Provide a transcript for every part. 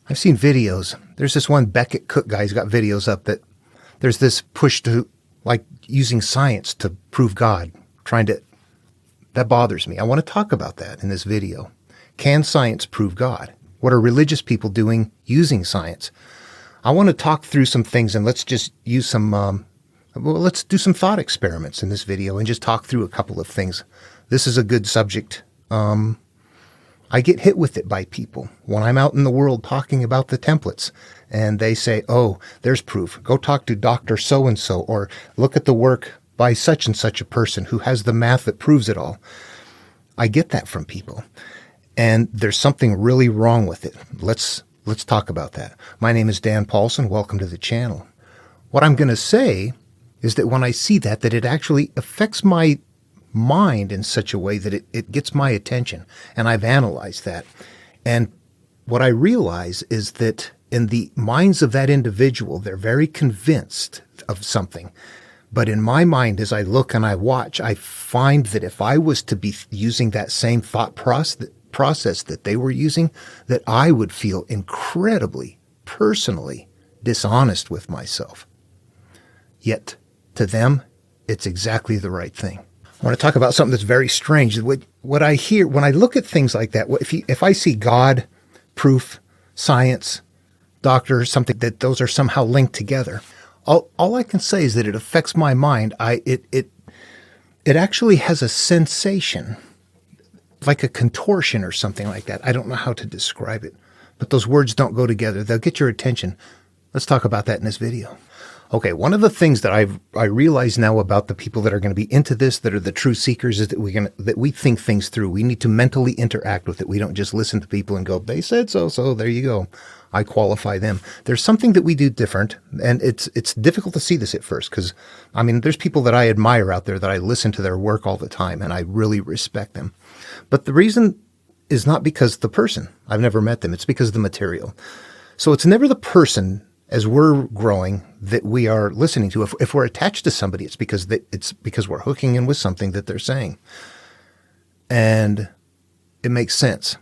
I've seen videos. There's this one Beckett Cook guy. He's got videos up that there's this push to like using science to prove God, that bothers me. I want to talk about that in this video. Can science prove God? What are religious people doing using science? I want to talk through some things, and let's just use let's do some thought experiments in this video and just talk through a couple of things. This is a good subject. I get hit with it by people when I'm out in the world talking about the templates, and they say, oh, there's proof. Go talk to Dr. So-and-so, or look at the work by such and such a person who has the math that proves it all. I get that from people, and there's something really wrong with it. Let's talk about that. My name is Dan Paulson. Welcome to the channel. What I'm going to say is that when I see that it actually affects my mind in such a way that it gets my attention, and I've analyzed that. And what I realize is that in the minds of that individual, they're very convinced of something. But in my mind, as I look and I watch, I find that if I was to be using that same thought process that they were using, that I would feel incredibly, personally dishonest with myself. Yet, to them, it's exactly the right thing. I want to talk about something that's very strange. What I hear when I look at things like that, if I see God, proof, science, doctor, something that those are somehow linked together, all I can say is that it affects my mind. It actually has a sensation, like a contortion or something like that. I don't know how to describe it, but those words don't go together. They'll get your attention. Let's talk about that in this video. Okay, one of the things that I realize now about the people that are going to be into this, that are the true seekers, is that we think things through. We need to mentally interact with it. We don't just listen to people and go, they said so, so there you go. I qualify them. There's something that we do different, and it's difficult to see this at first because, I mean, there's people that I admire out there that I listen to their work all the time, and I really respect them. But the reason is not because the person. I've never met them. It's because of the material. So it's never the person as we're growing that we are listening to. If we're attached to somebody, it's because we're hooking in with something that they're saying. And it makes sense.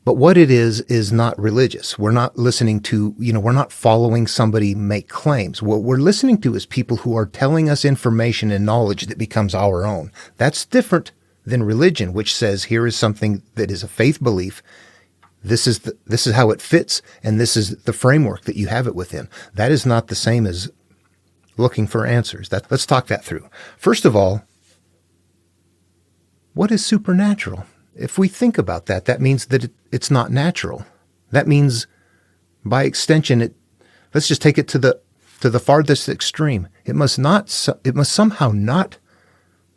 But what it is not religious. We're not listening to, we're not following somebody make claims. What we're listening to is people who are telling us information and knowledge that becomes our own. That's different than religion, which says here is something that is a faith belief. This is how it fits, and this is the framework that you have it within. That is not the same as looking for answers. Let's talk that through. First of all, what is supernatural? If we think about that, that means that it's not natural. That means, by extension, let's just take it to the farthest extreme. It must somehow not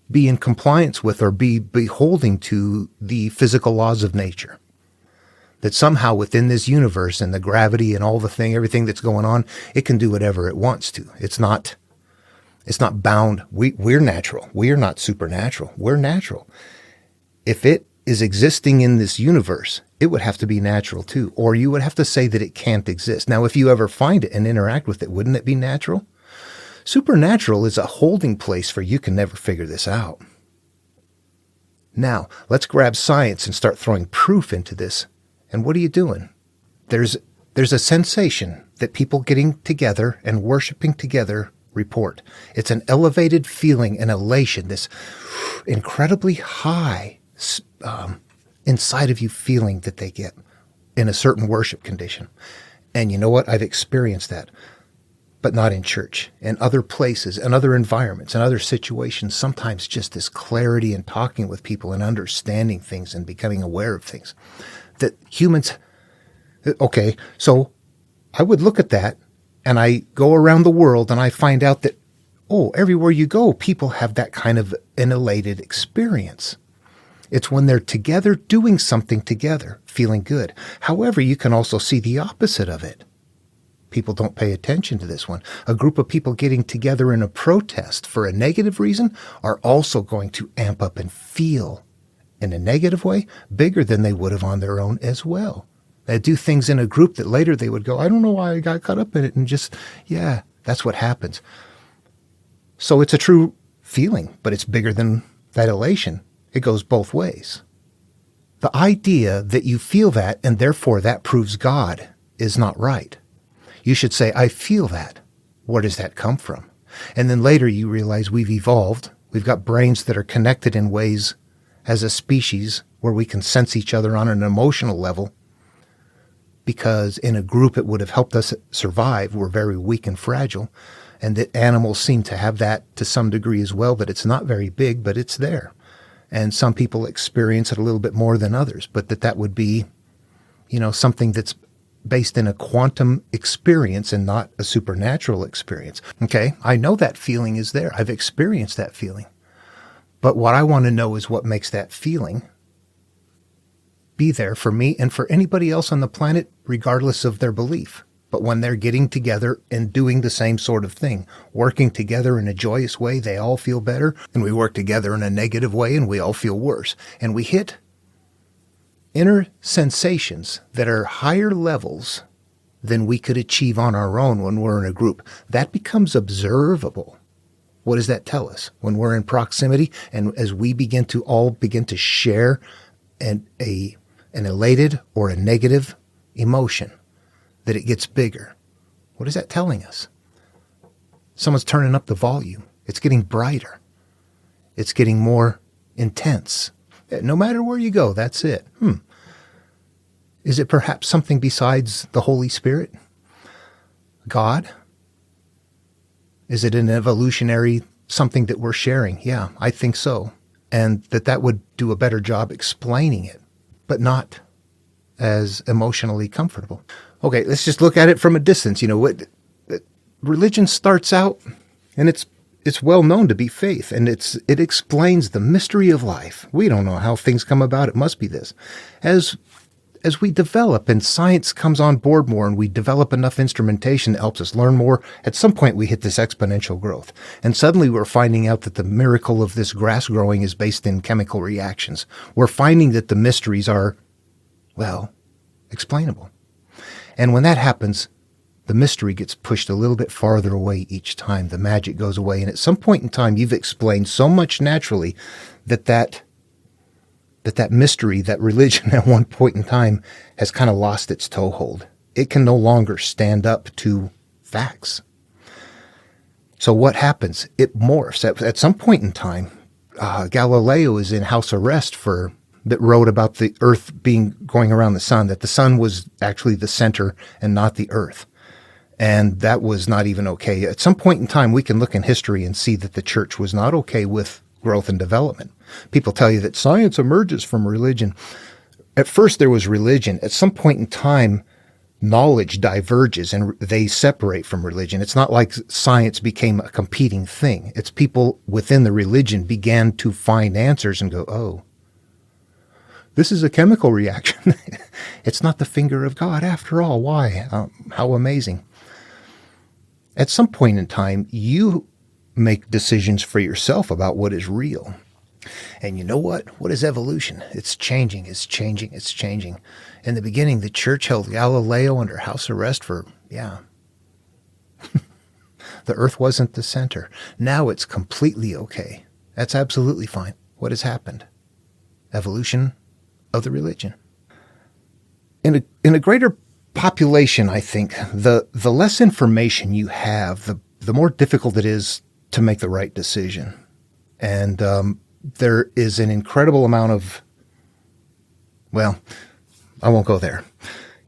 be in compliance with or be beholding to the physical laws of nature. That somehow within this universe and the gravity and everything that's going on, it can do whatever it wants to. It's not bound. We're natural. We are not supernatural. We're natural. If it is existing in this universe, it would have to be natural too. Or you would have to say that it can't exist. Now, if you ever find it and interact with it, wouldn't it be natural? Supernatural is a holding place for you can never figure this out. Now, let's grab science and start throwing proof into this. And what are you doing? There's a sensation that people getting together and worshiping together report. It's an elevated feeling, an elation, this incredibly high inside of you feeling that they get in a certain worship condition. And you know what? I've experienced that, but not in church, in other places, in other environments, in other situations. Sometimes just this clarity in talking with people and understanding things and becoming aware of things. That humans, okay, so I would look at that and I go around the world and I find out that, everywhere you go, people have that kind of an elated experience. It's when they're together doing something together, feeling good. However, you can also see the opposite of it. People don't pay attention to this one. A group of people getting together in a protest for a negative reason are also going to amp up and feel in a negative way, bigger than they would have on their own as well. They do things in a group that later they would go, I don't know why I got caught up in it, and that's what happens. So it's a true feeling, but it's bigger than that elation. It goes both ways. The idea that you feel that and therefore that proves God is not right. You should say, I feel that. Where does that come from? And then later you realize we've evolved. We've got brains that are connected in ways as a species where we can sense each other on an emotional level, because in a group it would have helped us survive. We're very weak and fragile. And that animals seem to have that to some degree as well, that it's not very big, but it's there. And some people experience it a little bit more than others, but that would be, something that's based in a quantum experience and not a supernatural experience. Okay, I know that feeling is there. I've experienced that feeling. But what I want to know is what makes that feeling be there for me and for anybody else on the planet, regardless of their belief. But when they're getting together and doing the same sort of thing, working together in a joyous way, they all feel better. And we work together in a negative way and we all feel worse. And we hit inner sensations that are higher levels than we could achieve on our own when we're in a group. That becomes observable. What does that tell us? When we're in proximity and as we begin to share an elated or a negative emotion, that it gets bigger. What is that telling us? Someone's turning up the volume. It's getting brighter. It's getting more intense. No matter where you go, that's it. Is it perhaps something besides the Holy Spirit? God? Is it an evolutionary something that we're sharing? Yeah, I think so. And that would do a better job explaining it, but not as emotionally comfortable. Okay, let's just look at it from a distance. Religion starts out, and it's well known to be faith, and it explains the mystery of life. We don't know how things come about. It must be this. As we develop and science comes on board more and we develop enough instrumentation that helps us learn more, at some point we hit this exponential growth. And suddenly we're finding out that the miracle of this grass growing is based in chemical reactions. We're finding that the mysteries are, explainable. And when that happens, the mystery gets pushed a little bit farther away each time. The magic goes away. And at some point in time, you've explained so much naturally that mystery, that religion at one point in time has kind of lost its toehold. It can no longer stand up to facts. So what happens? It morphs. At some point in time, Galileo is in house arrest that wrote about the Earth going around the sun, that the sun was actually the center and not the Earth. And that was not even okay. At some point in time, we can look in history and see that the church was not okay with growth and development. People tell you that science emerges from religion. At first, there was religion. At some point in time, knowledge diverges and they separate from religion. It's not like science became a competing thing. It's people within the religion began to find answers and go, oh, this is a chemical reaction. It's not the finger of God after all. Why? How amazing. At some point in time, you make decisions for yourself about what is real. And you know what? What is evolution? It's changing. It's changing. It's changing. In the beginning, the church held Galileo under house arrest for, the Earth wasn't the center. Now it's completely okay. That's absolutely fine. What has happened? Evolution of the religion. In a greater population, I think, the less information you have, the more difficult it is to make the right decision. And there is an incredible amount of, I won't go there.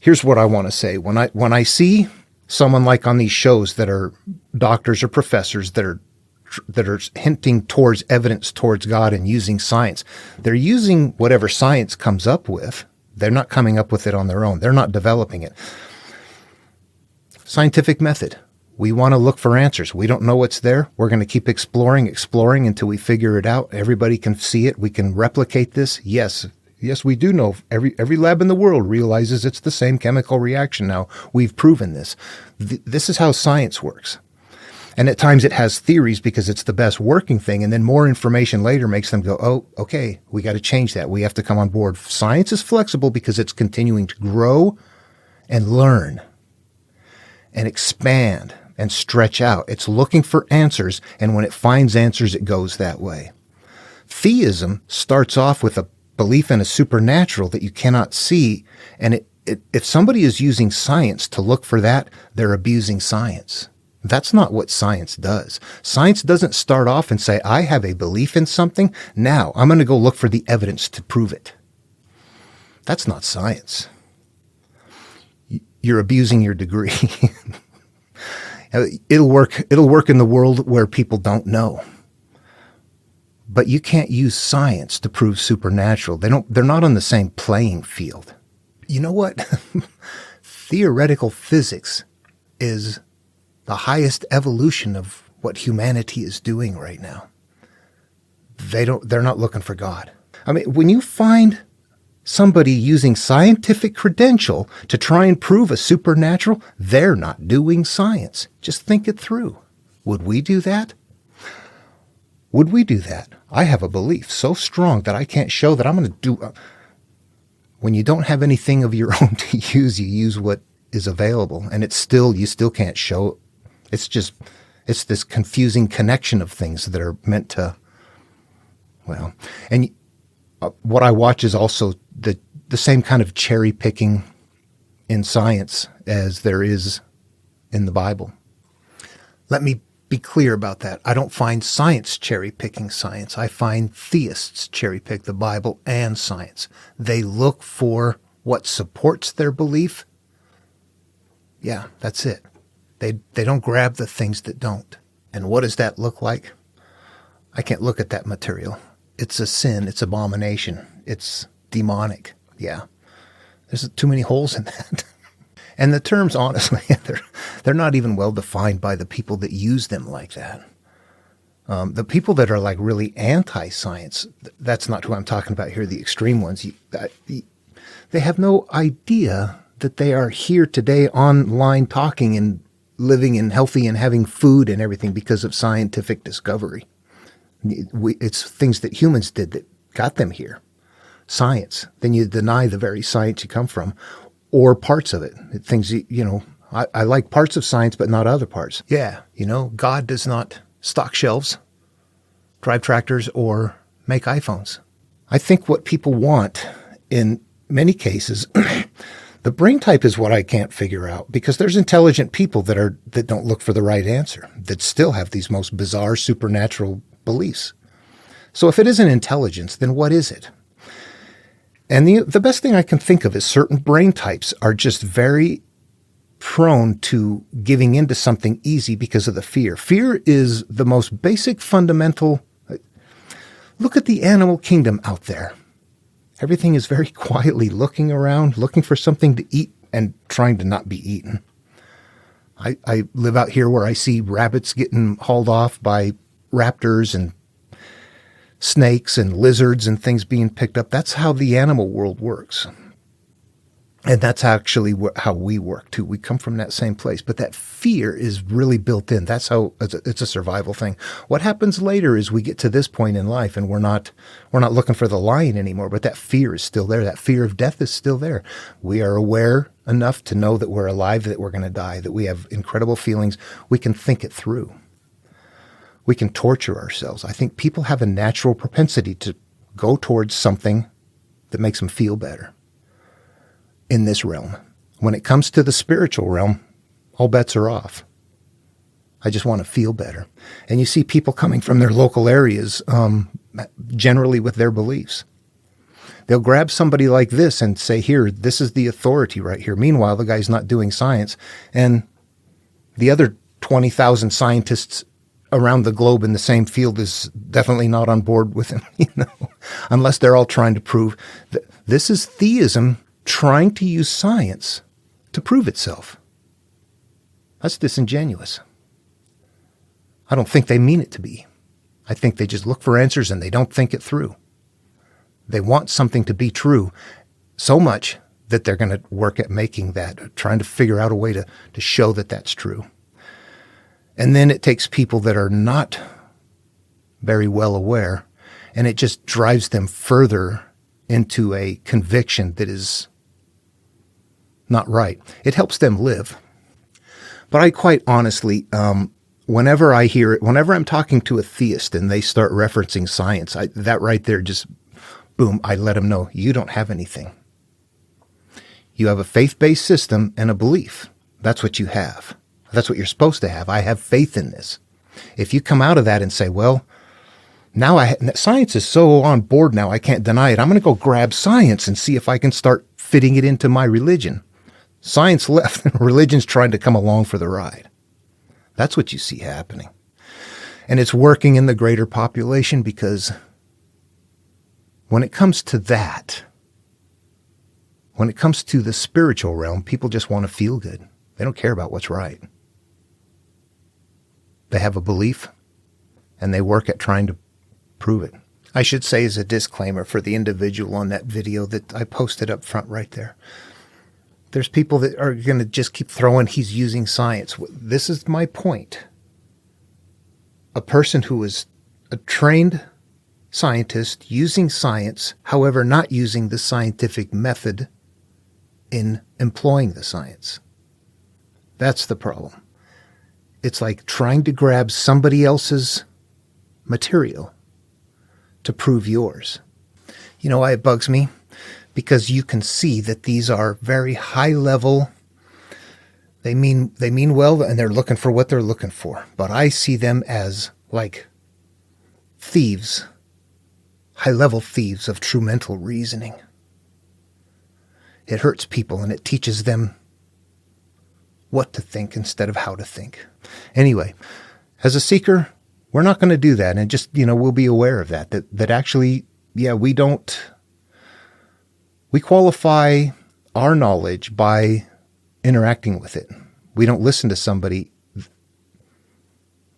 Here's what I want to say. When I see someone like on these shows that are doctors or professors that are hinting towards evidence towards God and using science, they're using whatever science comes up with. They're not coming up with it on their own. They're not developing it. Scientific method. We want to look for answers. We don't know what's there. We're going to keep exploring until we figure it out. Everybody can see it. We can replicate this. Yes, we do know. Every lab in the world realizes it's the same chemical reaction now. We've proven this. This is how science works. And at times it has theories because it's the best working thing. And then more information later makes them go, oh, okay, we got to change that. We have to come on board. Science is flexible because it's continuing to grow and learn and expand and stretch out. It's looking for answers. And when it finds answers, it goes that way. Theism starts off with a belief in a supernatural that you cannot see. And If somebody is using science to look for that, they're abusing science. That's not what science does. Science doesn't start off and say, I have a belief in something. Now I'm going to go look for the evidence to prove it. That's not science. You're abusing your degree. It'll work in the world where people don't know. But you can't use science to prove supernatural. They're not on the same playing field. You know what? Theoretical physics is the highest evolution of what humanity is doing right now. They're not looking for God. I mean, when you find somebody using scientific credential to try and prove a supernatural, they're not doing science. Just think it through. Would we do that? Would we do that? I have a belief so strong that I can't show that I'm going to do. When you don't have anything of your own to use, you use what is available, and you still can't show. It's this confusing connection of things that are meant to, and what I watch is also the same kind of cherry picking in science as there is in the Bible. Let me be clear about that. I don't find science cherry picking science. I find theists cherry pick the Bible and science. They look for what supports their belief. Yeah, that's it. They don't grab the things that don't. And what does that look like? I can't look at that material. It's a sin. It's abomination. It's demonic. Yeah. There's too many holes in that. And the terms, honestly, they're not even well defined by the people that use them like that. The people that are like really anti-science, that's not who I'm talking about here, the extreme ones. They have no idea that they are here today online talking and living and healthy and having food and everything because of scientific discovery. It's things that humans did that got them here. Science. Then you deny the very science you come from, or parts of it. Things, I like parts of science, but not other parts. Yeah, God does not stock shelves, drive tractors, or make iPhones. I think what people want in many cases, the brain type is what I can't figure out, because there's intelligent people that don't look for the right answer, that still have these most bizarre supernatural beliefs. So if it isn't intelligence, then what is it? And the best thing I can think of is certain brain types are just very prone to giving into something easy because of the fear. Fear is the most basic fundamental. Look at the animal kingdom out there. Everything is very quietly looking around, looking for something to eat and trying to not be eaten. I live out here where I see rabbits getting hauled off by raptors and snakes and lizards and things being picked up. That's how the animal world works. And that's actually how we work too. We come from that same place. But that fear is really built in. That's how it's a survival thing. What happens later is we get to this point in life and we're not looking for the lion anymore, but that fear is still there. That fear of death is still there. We are aware enough to know that we're alive, that we're going to die, that we have incredible feelings. We can think it through. We can torture ourselves. I think people have a natural propensity to go towards something that makes them feel better in this realm. When it comes to the spiritual realm, all bets are off. I just want to feel better. And you see people coming from their local areas, generally with their beliefs. They'll grab somebody like this and say, here, this is the authority right here. Meanwhile, the guy's not doing science. And the other 20,000 scientists around the globe in the same field is definitely not on board with him, unless they're all trying to prove that this is theism trying to use science to prove itself. That's disingenuous. I don't think they mean it to be. I think they just look for answers and they don't think it through. They want something to be true so much that they're going to work at making that, trying to figure out a way to show that that's true. And then it takes people that are not very well aware, and it just drives them further into a conviction that is not right. It helps them live. But I quite honestly, whenever I hear it, whenever I'm talking to a theist and they start referencing science, that right there just, boom, I let them know, you don't have anything. You have a faith-based system and a belief. That's what you have. That's what you're supposed to have. I have faith in this. If you come out of that and say, well, now science is so on board now, I can't deny it. I'm going to go grab science and see if I can start fitting it into my religion. Science left and religion's trying to come along for the ride. That's what you see happening. And it's working in the greater population because when it comes to that, when it comes to the spiritual realm, people just want to feel good. They don't care about what's right. They have a belief and they work at trying to prove it. I should say as a disclaimer for the individual on that video that I posted up front right there. There's people that are going to just keep throwing, he's using science. This is my point. A person who is a trained scientist using science, however, not using the scientific method in employing the science. That's the problem. It's like trying to grab somebody else's material to prove yours. You know why it bugs me? Because you can see that these are very high level. They mean well, and they're looking for what they're looking for. But I see them as like thieves, high level thieves of true mental reasoning. It hurts people and it teaches them what to think instead of how to think. Anyway, as a seeker, we're not going to do that. And just, we'll be aware of that actually, we qualify our knowledge by interacting with it. We don't listen to somebody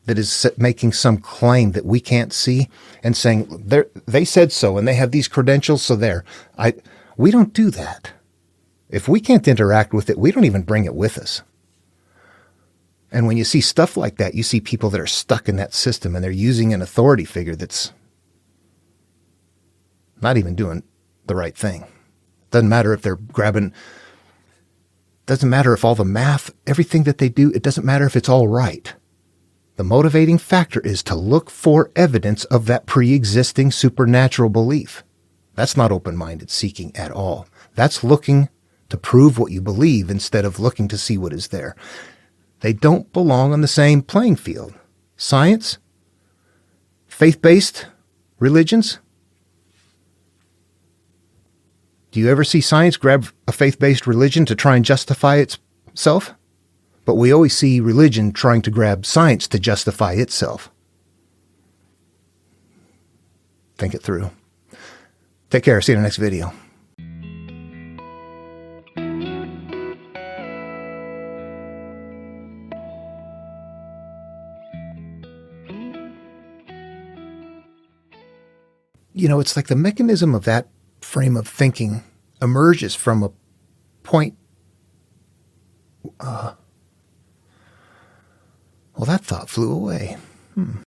that is making some claim that we can't see and saying they said so and they have these credentials, so there. We don't do that. If we can't interact with it, we don't even bring it with us. And when you see stuff like that, you see people that are stuck in that system and they're using an authority figure that's not even doing the right thing. Doesn't matter if they're grabbing, doesn't matter if all the math, everything that they do, it doesn't matter if it's all right. The motivating factor is to look for evidence of that pre-existing supernatural belief. That's not open-minded seeking at all. That's looking to prove what you believe instead of looking to see what is there. They don't belong on the same playing field. Science, faith-based religions. Do you ever see science grab a faith-based religion to try and justify itself? But we always see religion trying to grab science to justify itself. Think it through. Take care. See you in the next video. It's like the mechanism of that frame of thinking emerges from a point. Well, that thought flew away.